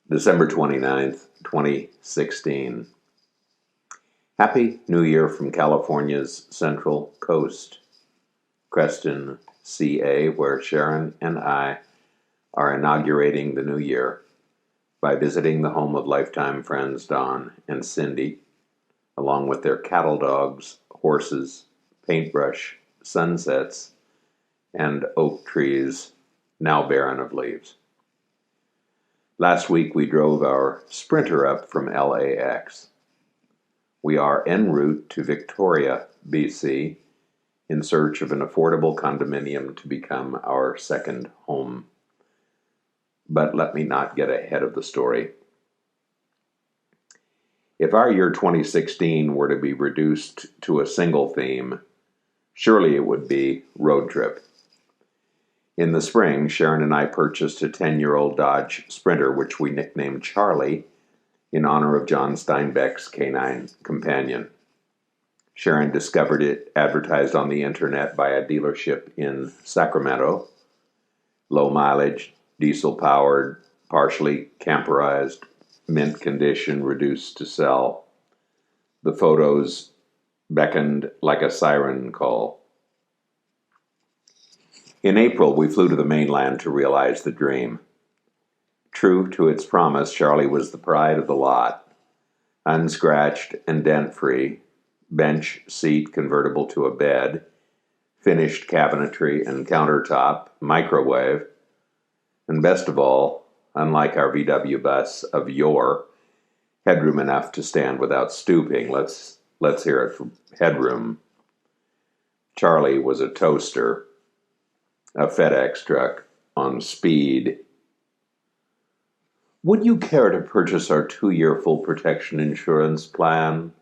December 29th, 2016. Happy New Year from California's Central Coast, Creston, CA, where Sharon and I are inaugurating the new year by visiting the home of lifetime friends Don and Cindy, along with their cattle dogs, horses, paintbrush, sunsets, and oak trees now barren of leaves. Last week we drove our Sprinter up from LAX. We are en route to Victoria, BC, in search of an affordable condominium to become our second home. But let me not get ahead of the story. If our year 2016 were to be reduced to a single theme, surely it would be road trip. In the spring, Sharon and I purchased a 10-year-old Dodge Sprinter, which we nicknamed Charlie, in honor of John Steinbeck's canine companion. Sharon discovered it advertised on the internet by a dealership in Sacramento. Low mileage, diesel-powered, partially camperized, mint condition, reduced to sell. The photos beckoned like a siren call. In April, we flew to the mainland to realize the dream. True to its promise, Charlie was the pride of the lot. Unscratched and dent-free, bench seat convertible to a bed, finished cabinetry and countertop, microwave, and best of all, unlike our VW bus of yore, headroom enough to stand without stooping. Let's hear it from headroom. Charlie was a toaster. A FedEx truck on speed. Would you care to purchase our 2-year full protection insurance plan?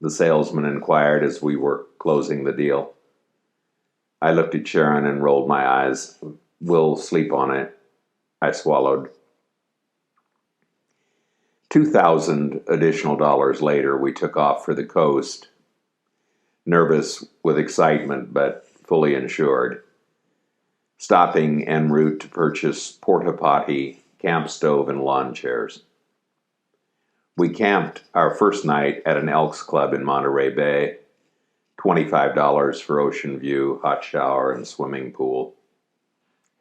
The salesman inquired as we were closing the deal. I looked at Sharon and rolled my eyes. We'll sleep on it, I swallowed. $2,000 additional dollars later, we took off for the coast, nervous with excitement but fully insured. Stopping en route to purchase porta-potty, camp stove, and lawn chairs. We camped our first night at an Elks Club in Monterey Bay, $25 for ocean view, hot shower, and swimming pool.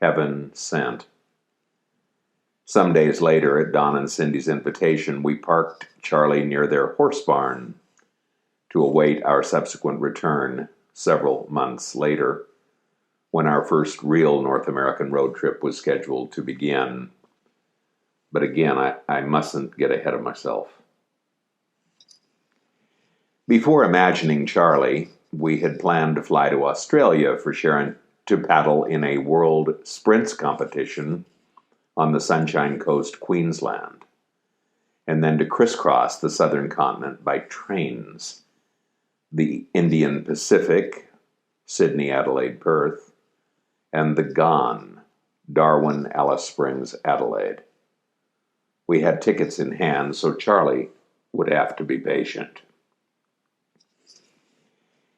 Heaven sent. Some days later, at Don and Cindy's invitation, we parked Charlie near their horse barn to await our subsequent return several months later, when our first real North American road trip was scheduled to begin. But again, I mustn't get ahead of myself. Before imagining Charlie, we had planned to fly to Australia for Sharon to paddle in a world sprints competition on the Sunshine Coast, Queensland, and then to crisscross the southern continent by trains, the Indian Pacific, Sydney, Adelaide, Perth, and the Gone, Darwin, Alice Springs, Adelaide. We had tickets in hand, so Charlie would have to be patient.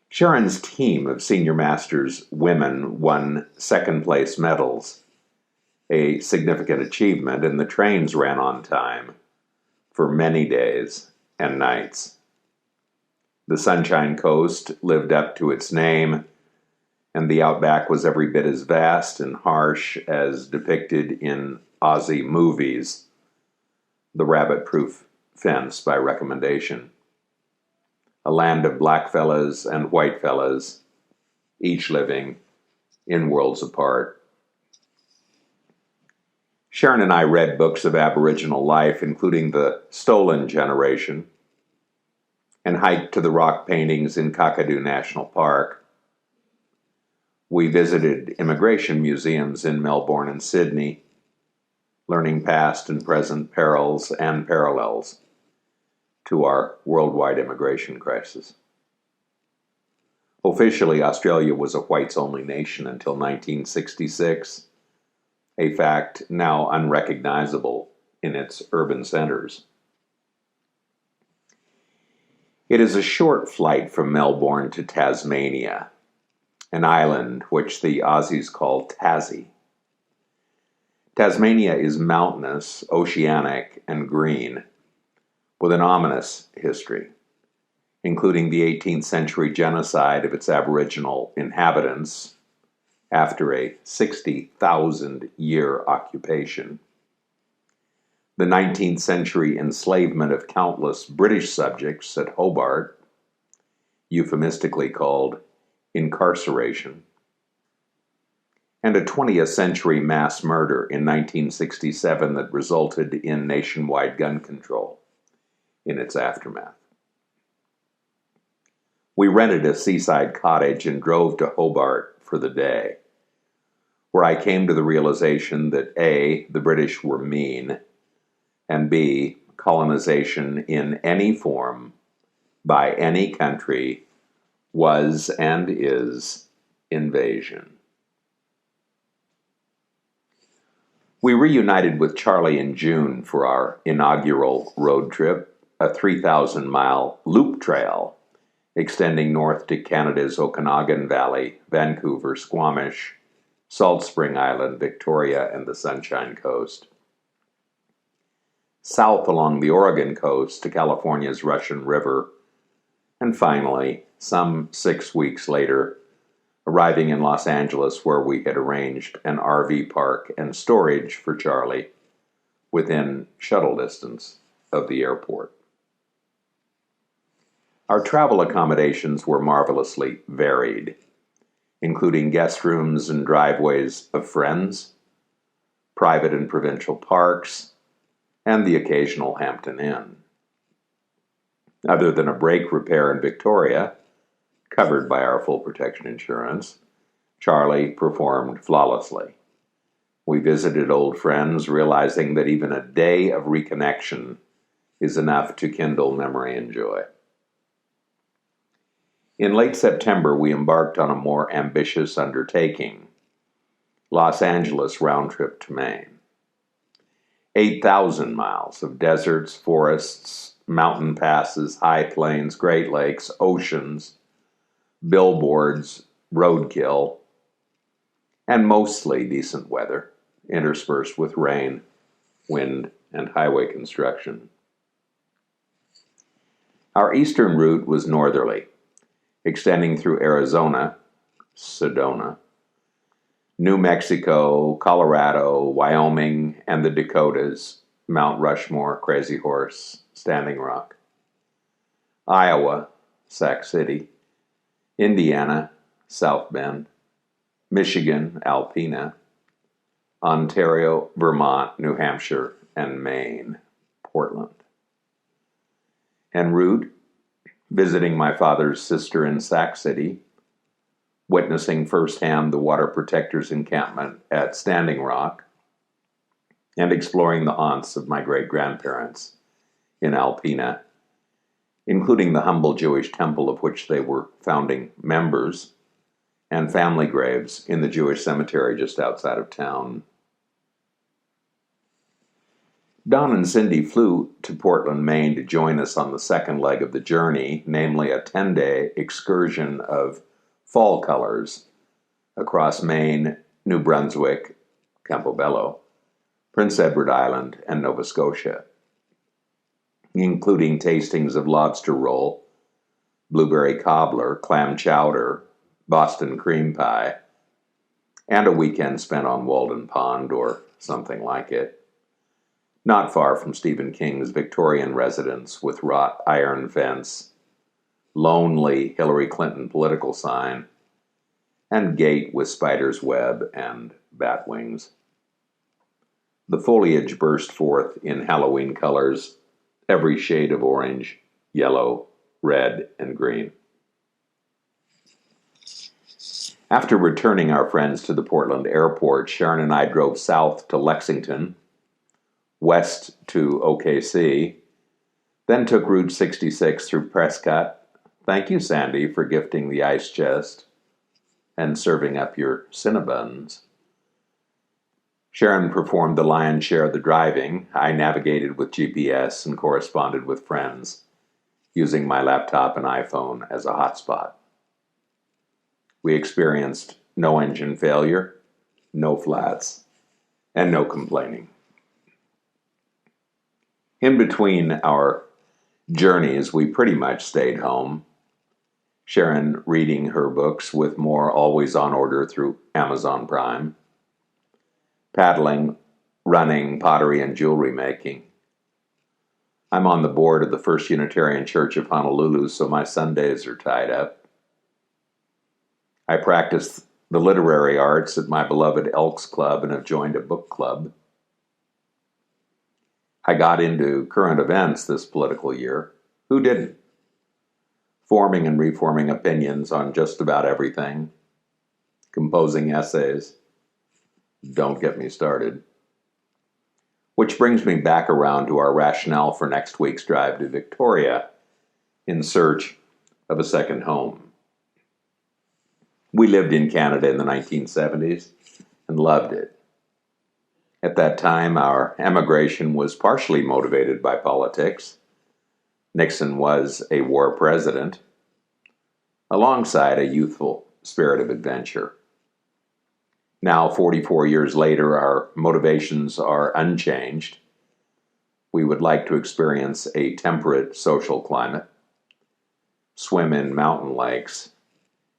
Sharon's team of Senior Masters women won second-place medals, a significant achievement, and the trains ran on time for many days and nights. The Sunshine Coast lived up to its name, and the outback was every bit as vast and harsh as depicted in Aussie movies. The rabbit-proof fence by recommendation. A land of black fellas and white fellas, each living in worlds apart. Sharon and I read books of Aboriginal life, including The Stolen Generation, and hiked to the rock paintings in Kakadu National Park. We visited immigration museums in Melbourne and Sydney, learning past and present perils and parallels to our worldwide immigration crisis. Officially, Australia was a whites-only nation until 1966, a fact now unrecognizable in its urban centers. It is a short flight from Melbourne to Tasmania, an island which the Aussies call Tassie. Tasmania is mountainous, oceanic, and green, with an ominous history, including the 18th century genocide of its Aboriginal inhabitants after a 60,000-year occupation, the 19th century enslavement of countless British subjects at Hobart, euphemistically called incarceration, and a 20th century mass murder in 1967 that resulted in nationwide gun control in its aftermath. We rented a seaside cottage and drove to Hobart for the day, where I came to the realization that A, the British were mean, and B, colonization in any form by any country was and is invasion. We reunited with Charlie in June for our inaugural road trip, a 3,000-mile loop trail extending north to Canada's Okanagan Valley, Vancouver, Squamish, Salt Spring Island, Victoria, and the Sunshine Coast. South along the Oregon coast to California's Russian River, and finally, some 6 weeks later, arriving in Los Angeles, where we had arranged an RV park and storage for Charlie within shuttle distance of the airport. Our travel accommodations were marvelously varied, including guest rooms and driveways of friends, private and provincial parks, and the occasional Hampton Inn. Other than a brake repair in Victoria, covered by our full protection insurance, Charlie performed flawlessly. We visited old friends, realizing that even a day of reconnection is enough to kindle memory and joy. In late September, we embarked on a more ambitious undertaking, Los Angeles round trip to Maine. 8,000 miles of deserts, forests, mountain passes, high plains, Great Lakes, oceans, billboards, roadkill, and mostly decent weather, interspersed with rain, wind, and highway construction. Our eastern route was northerly, extending through Arizona, Sedona, New Mexico, Colorado, Wyoming, and the Dakotas, Mount Rushmore, Crazy Horse, Standing Rock, Iowa, Sac City, Indiana, South Bend, Michigan, Alpena, Ontario, Vermont, New Hampshire, and Maine, Portland. En route, visiting my father's sister in Sac City, witnessing firsthand the Water Protectors encampment at Standing Rock, and exploring the haunts of my great-grandparents in Alpena, including the humble Jewish temple of which they were founding members, and family graves in the Jewish cemetery just outside of town. Don and Cindy flew to Portland, Maine to join us on the second leg of the journey, namely a 10-day excursion of fall colors across Maine, New Brunswick, Campobello, Prince Edward Island, and Nova Scotia, including tastings of lobster roll, blueberry cobbler, clam chowder, Boston cream pie, and a weekend spent on Walden Pond or something like it, not far from Stephen King's Victorian residence with wrought iron fence, lonely Hillary Clinton political sign, and gate with spider's web and bat wings. The foliage burst forth in Halloween colors, every shade of orange, yellow, red, and green. After returning our friends to the Portland airport, Sharon and I drove south to Lexington, west to OKC, then took Route 66 through Prescott. Thank you, Sandy, for gifting the ice chest and serving up your Cinnabons. Sharon performed the lion's share of the driving. I navigated with GPS and corresponded with friends, using my laptop and iPhone as a hotspot. We experienced no engine failure, no flats, and no complaining. In between our journeys, we pretty much stayed home. Sharon reading her books with more always on order through Amazon Prime. Paddling, running, pottery, and jewelry making. I'm on the board of the First Unitarian Church of Honolulu, so my Sundays are tied up. I practice the literary arts at my beloved Elks Club and have joined a book club. I got into current events this political year. Who didn't? Forming and reforming opinions on just about everything. Composing essays. Don't get me started. Which brings me back around to our rationale for next week's drive to Victoria in search of a second home. We lived in Canada in the 1970s and loved it. At that time, our emigration was partially motivated by politics. Nixon was a war president, alongside a youthful spirit of adventure. Now, 44 years later, our motivations are unchanged. We would like to experience a temperate social climate, swim in mountain lakes,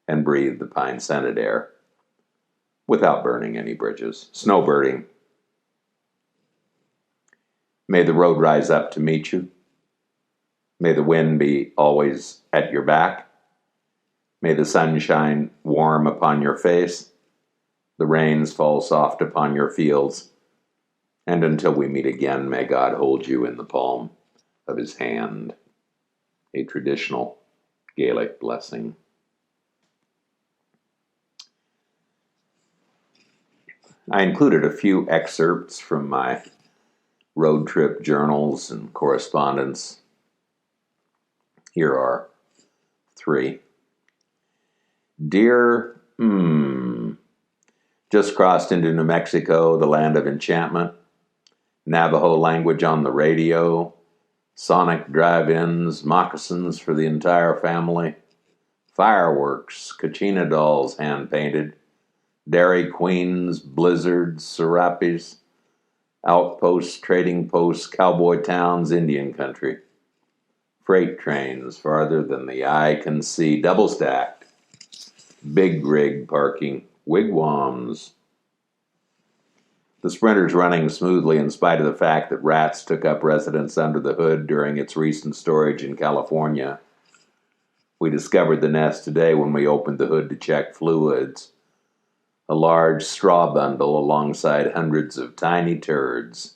and breathe the pine-scented air without burning any bridges. Snowbirding. May the road rise up to meet you. May the wind be always at your back. May the sun shine warm upon your face. The rains fall soft upon your fields. And until we meet again, may God hold you in the palm of his hand. A traditional Gaelic blessing. I included a few excerpts from my road trip journals and correspondence. Here are 3. Dear, just crossed into New Mexico, the land of enchantment. Navajo language on the radio. Sonic drive-ins, moccasins for the entire family. Fireworks, Kachina dolls hand-painted. Dairy Queens, blizzards, serapes. Outposts, trading posts, cowboy towns, Indian country. Freight trains farther than the eye can see, double-stacked. Big rig parking, wigwams. The Sprinter's running smoothly in spite of the fact that rats took up residence under the hood during its recent storage in California. We discovered the nest today when we opened the hood to check fluids. A large straw bundle alongside hundreds of tiny turds.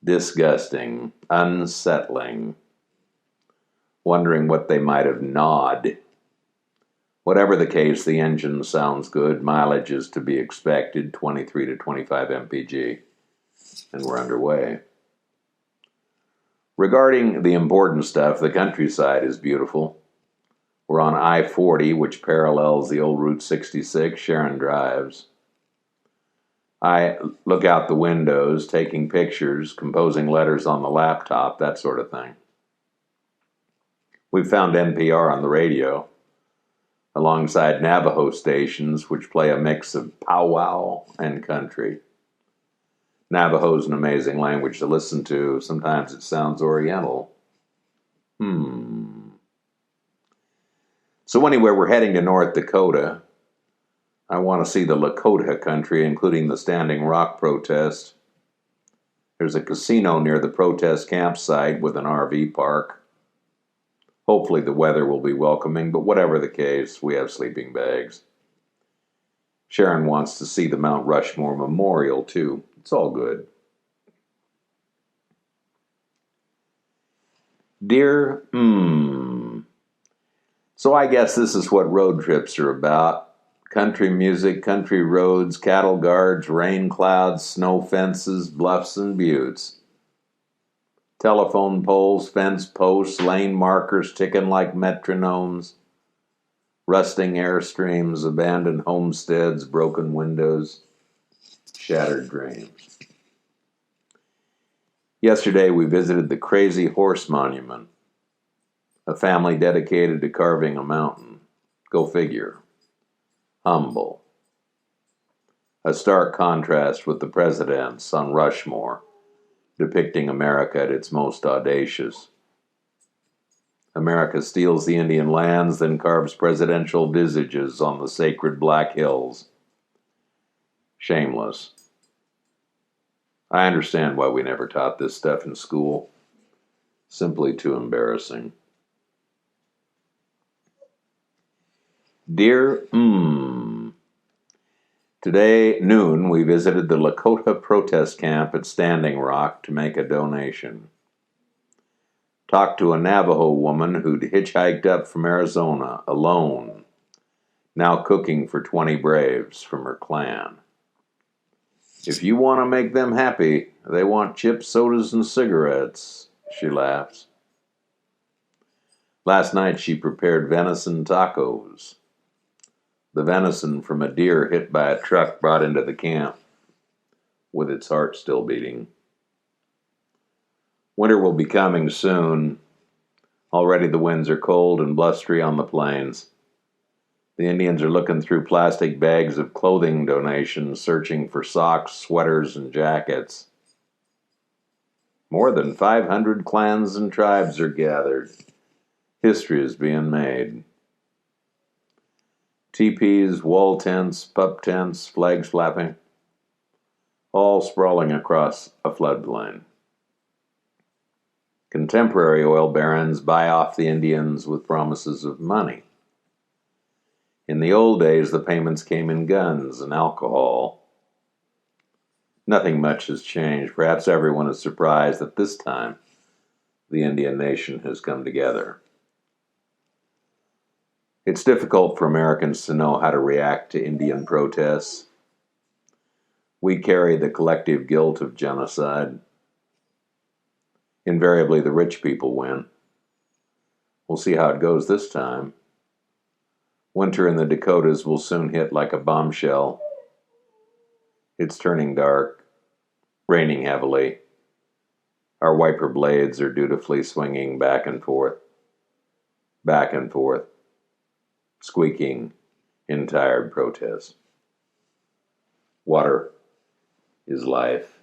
Disgusting, unsettling. Wondering what they might have gnawed. Whatever the case, the engine sounds good. Mileage is to be expected, 23 to 25 mpg. And we're underway. Regarding the important stuff, the countryside is beautiful. We're on I-40, which parallels the old Route 66. Sharon drives. I look out the windows, taking pictures, composing letters on the laptop, that sort of thing. We've found NPR on the radio, alongside Navajo stations, which play a mix of powwow and country. Navajo's an amazing language to listen to. Sometimes it sounds oriental. So anyway, we're heading to North Dakota. I want to see the Lakota country, including the Standing Rock protest. There's a casino near the protest campsite with an RV park. Hopefully the weather will be welcoming, but whatever the case, we have sleeping bags. Sharon wants to see the Mount Rushmore Memorial, too. It's all good. Dear, So I guess this is what road trips are about. Country music, country roads, cattle guards, rain clouds, snow fences, bluffs and buttes. Telephone poles, fence posts, lane markers ticking like metronomes. Rusting airstreams, abandoned homesteads, broken windows, shattered dreams. Yesterday we visited the Crazy Horse Monument, a family dedicated to carving a mountain. Go figure. Humble. a stark contrast with the presidents on Rushmore, depicting America at its most audacious. America steals the Indian lands, then carves presidential visages on the sacred Black Hills. Shameless. I understand why we never taught this stuff in school. Simply too embarrassing. Dear Today, noon, we visited the Lakota protest camp at Standing Rock to make a donation. Talked to a Navajo woman who'd hitchhiked up from Arizona, alone, now cooking for 20 braves from her clan. If you want to make them happy, they want chips, sodas, and cigarettes, she laughs. Last night she prepared venison tacos. The venison from a deer hit by a truck brought into the camp, with its heart still beating. Winter will be coming soon. Already the winds are cold and blustery on the plains. The Indians are looking through plastic bags of clothing donations, searching for socks, sweaters, and jackets. More than 500 clans and tribes are gathered. History is being made. Teepees, wall tents, pup tents, flags flapping, all sprawling across a floodplain. Contemporary oil barons buy off the Indians with promises of money. In the old days, the payments came in guns and alcohol. Nothing much has changed. Perhaps everyone is surprised that this time the Indian nation has come together. It's difficult for Americans to know how to react to Indian protests. We carry the collective guilt of genocide. Invariably, the rich people win. We'll see how it goes this time. Winter in the Dakotas will soon hit like a bombshell. It's turning dark, raining heavily. Our wiper blades are dutifully swinging back and forth, squeaking in tired protest. Water is life.